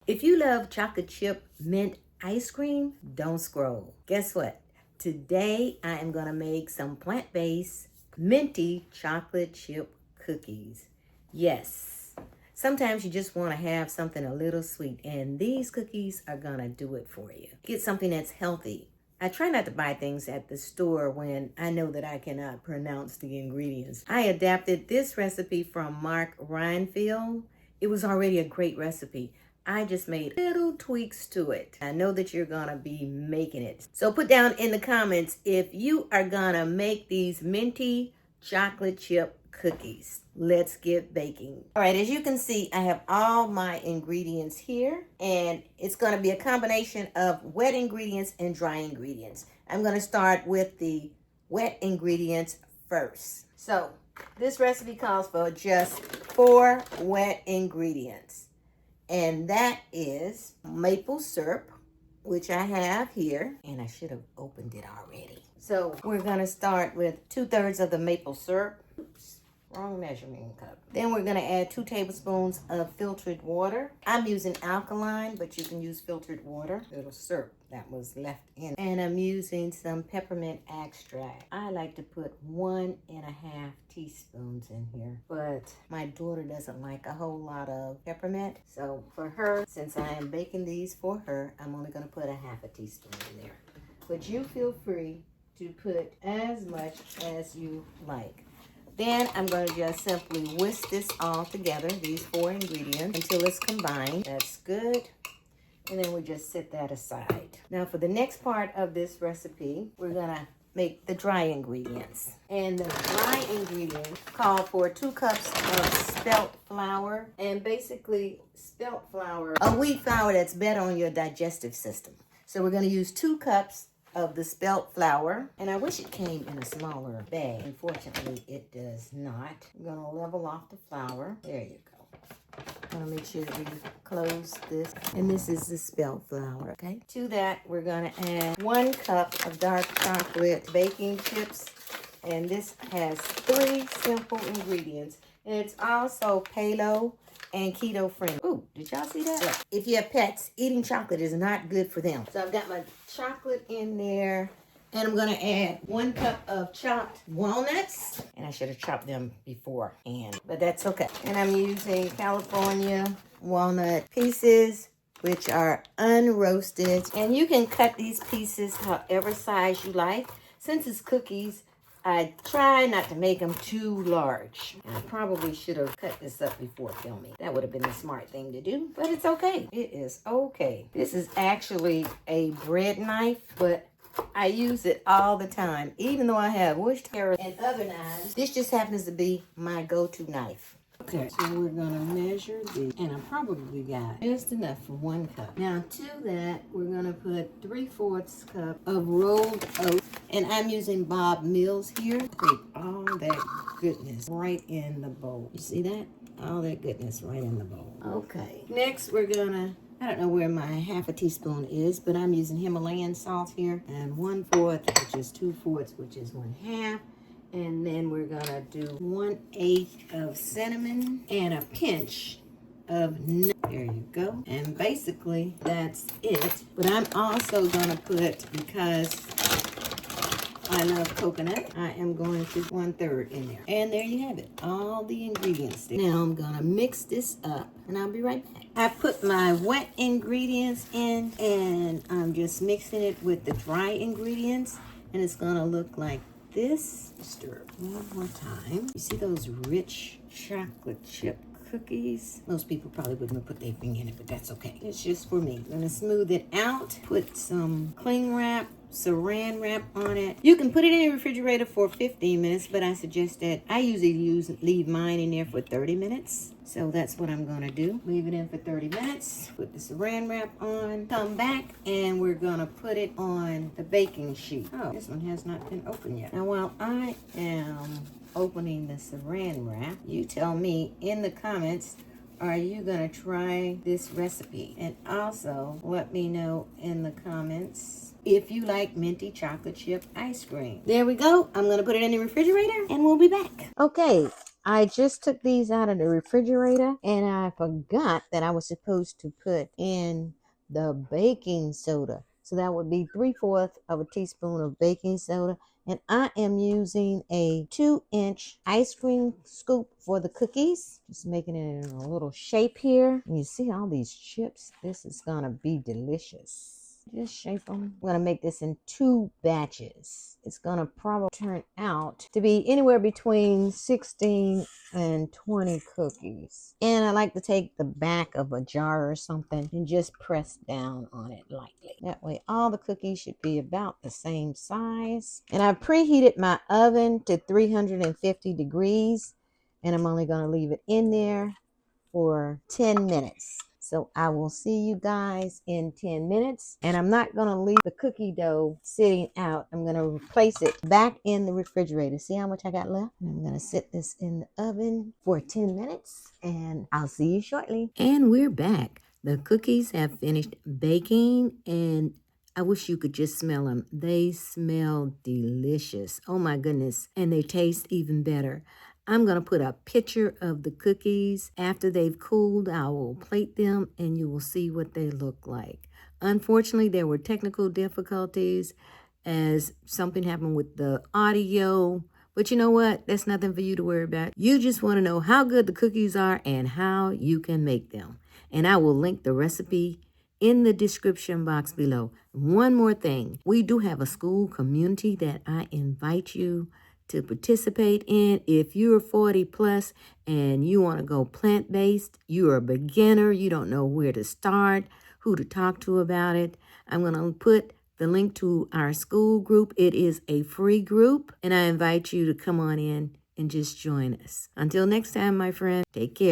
If you love chocolate chip mint ice cream, don't scroll. Guess what? Today I am gonna make some plant-based minty chocolate chip cookies. Yes, sometimes you just wanna have something a little sweet, and these cookies are gonna do it for you. Get something that's healthy. I try not to buy things at the store when I know that I cannot pronounce the ingredients. I adapted this recipe from Mark Reinfeld. It was already a great recipe. I just made little tweaks to it. I know that you're gonna be making it. So put down in the comments if you are gonna make these minty chocolate chip cookies. Let's get baking. All right, as you can see, I have all my ingredients here, and it's going to be a combination of wet ingredients and dry ingredients. I'm going to start with the wet ingredients first. So this recipe calls for just 4 wet ingredients, and that is maple syrup, which I have here, and I should have opened it already. So we're going to start with 2/3 of the maple syrup. Oops. Wrong measuring cup. Then we're going to add 2 tablespoons of filtered water. I'm using alkaline, but you can use filtered water. Little syrup that was left in. And I'm using some peppermint extract. I like to put 1½ teaspoons in here, but my daughter doesn't like a whole lot of peppermint. So for her, since I am baking these for her, I'm only going to put 1/2 teaspoon in there. But you feel free to put as much as you like. Then I'm going to just simply whisk this all together, these 4 ingredients, until it's combined. That's good. And then we just set that aside. Now for the next part of this recipe, we're going to make the dry ingredients. And the dry ingredients call for 2 cups of spelt flour. And basically, spelt flour, a wheat flour that's better on your digestive system. So we're going to use 2 cups of the spelt flour, and I wish it came in a smaller bag. Unfortunately, it does not. I'm going to level off the flour. There you go. I'm going to make sure that we close this. And this is the spelt flour, okay? To that, we're going to add 1 cup of dark chocolate baking chips. And this has 3 simple ingredients. And it's also paleo and keto friendly. Ooh, did y'all see that? Yeah. If you have pets, eating chocolate is not good for them. So I've got my chocolate in there, and I'm gonna add 1 cup of chopped walnuts. And I should have chopped them beforehand, but that's okay. And I'm using California walnut pieces, which are unroasted. And you can cut these pieces however size you like. Since it's cookies, I try not to make them too large. I probably should have cut this up before filming. That would have been the smart thing to do, but it's okay. It is okay. This is actually a bread knife, but I use it all the time. Even though I have wish terror and other knives, this just happens to be my go-to knife. Okay, so we're gonna measure these, and I probably got just enough for 1 cup. Now to that, we're gonna put 3/4 cup of rolled oats, and I'm using Bob Mills here. Put all that goodness right in the bowl. You see that? All that goodness right in the bowl. Okay, next we're gonna, I don't know where my 1/2 teaspoon is, but I'm using Himalayan salt here, and 1/4, which is 2/4, which is 1/2. And then we're gonna do 1/8 of cinnamon and a pinch of nut. There you go. And basically that's it. But I'm also gonna put, because I love coconut, I am going to 1/3 in there. And there you have it, all the ingredients there. Now I'm gonna mix this up, and I'll be right back. I put my wet ingredients in, and I'm just mixing it with the dry ingredients, and it's gonna look like this. Stir it one more time. You see those rich chocolate chip cookies? Most people probably wouldn't have put their finger in it, but that's okay. It's just for me. I'm gonna smooth it out, put some cling wrap, saran wrap on it. You can put it in the refrigerator for 15 minutes, but I suggest that I usually leave mine in there for 30 minutes. So that's what I'm gonna do. Leave it in for 30 minutes, put the saran wrap on, come back, and we're gonna put it on the baking sheet. Oh, this one has not been opened yet. Now while I am opening the saran wrap, you tell me in the comments, are you gonna try this recipe? And also let me know in the comments if you like minty chocolate chip ice cream. There we go. I'm gonna put it in the refrigerator, and we'll be back. Okay, I just took these out of the refrigerator and I forgot that I was supposed to put in the baking soda. So that would be 3/4 of a teaspoon of baking soda. And I am using a 2-inch ice cream scoop for the cookies. Just making it in a little shape here. And you see all these chips? This is gonna be delicious. Just shape them. I'm gonna make this in 2 batches. It's gonna probably turn out to be anywhere between 16 and 20 cookies. And I like to take the back of a jar or something and just press down on it lightly. That way all the cookies should be about the same size. And I preheated my oven to 350 degrees, and I'm only gonna leave it in there for 10 minutes. So I will see you guys in 10 minutes. And I'm not going to leave the cookie dough sitting out. I'm going to place it back in the refrigerator. See how much I got left? I'm going to sit this in the oven for 10 minutes. And I'll see you shortly. And we're back. The cookies have finished baking, and I wish you could just smell them. They smell delicious. Oh my goodness. And they taste even better. I'm going to put a picture of the cookies. After they've cooled, I will plate them and you will see what they look like. Unfortunately, there were technical difficulties as something happened with the audio. But you know what? That's nothing for you to worry about. You just want to know how good the cookies are and how you can make them. And I will link the recipe in the description box below. One more thing. We do have a Skool community that I invite you to participate in. If you're 40 plus and you want to go plant-based, you're a beginner, you don't know where to start, who to talk to about it, I'm going to put the link to our Skool group. It is a free group, and I invite you to come on in and just join us. Until next time, my friend, take care.